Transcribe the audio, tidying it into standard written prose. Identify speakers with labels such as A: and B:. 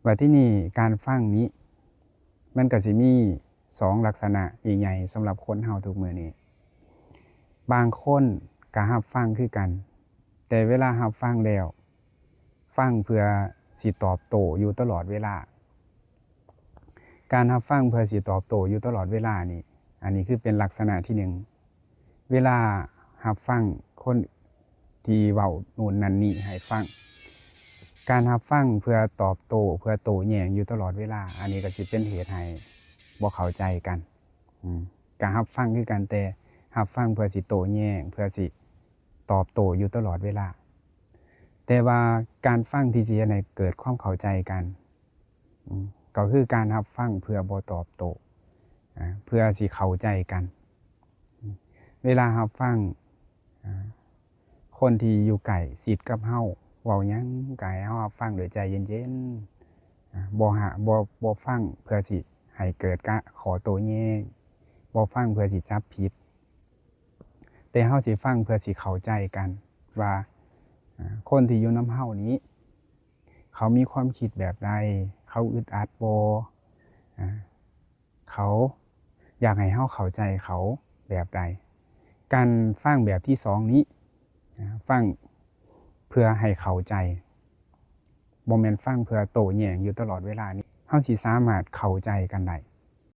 A: ว่าที่นี่การฟังนี้มันก็สิมี2ลักษณะใหญ่ๆสำหรับคนเฮาทุกมื้อนี้บางคนก็รับฟังคือกันแต่เวลารับฟังแล้วฟังเพื่อสิตอบโต้อยู่ตลอดเวลาการรับฟังเพื่อสิตอบโต้อยู่ตลอดเวลานี่อันนี้คือเป็นลักษณะที่1เวลารับฟังคนที่เว้าโน่นนั่นนี่ให้ฟังการรับฟังเพื่อตอบโต้เพื่อโต้แย้งอยู่ตลอดเวลาอันนี้ก็สิเป็นเหตุให้บ่เข้าใจกันก็รับฟังคือกันแต่รับฟังเพื่อสิโต้แย้งเพื่อสิตอบโต้อยู่ตลอดเวลาแต่ว่าการฟังที่สิเฮ็ดให้เกิดความเข้าใจกันก็คือการรับฟังเพื่อบ่ตอบโต้เพื่อสิเข้าใจกันเวลารับฟังคนที่อยู่ใกล้ชิดกับเฮาเว้าหยังก็ให้เฮารับฟังด้วยใจเย็นๆบ่ฟังเพื่อสิให้เกิดการข้อโต้แย้งบ่ฟังเพื่อสิจับผิดแต่เฮาสิฟังเพื่อสิเข้าใจกันว่าคนที่อยู่นำเฮานี้เขามีความคิดแบบใดเขาอึดอัดบ่เขาอยากให้เฮาเข้าใจเขาแบบใดการฟังแบบที่2นี้ฟังเพื่อให้เข้าใจบ่แม่นฟังเพื่อโต้แย้งอยู่ตลอดเวลานี้เฮาสิสามารถเข้าใจกันได้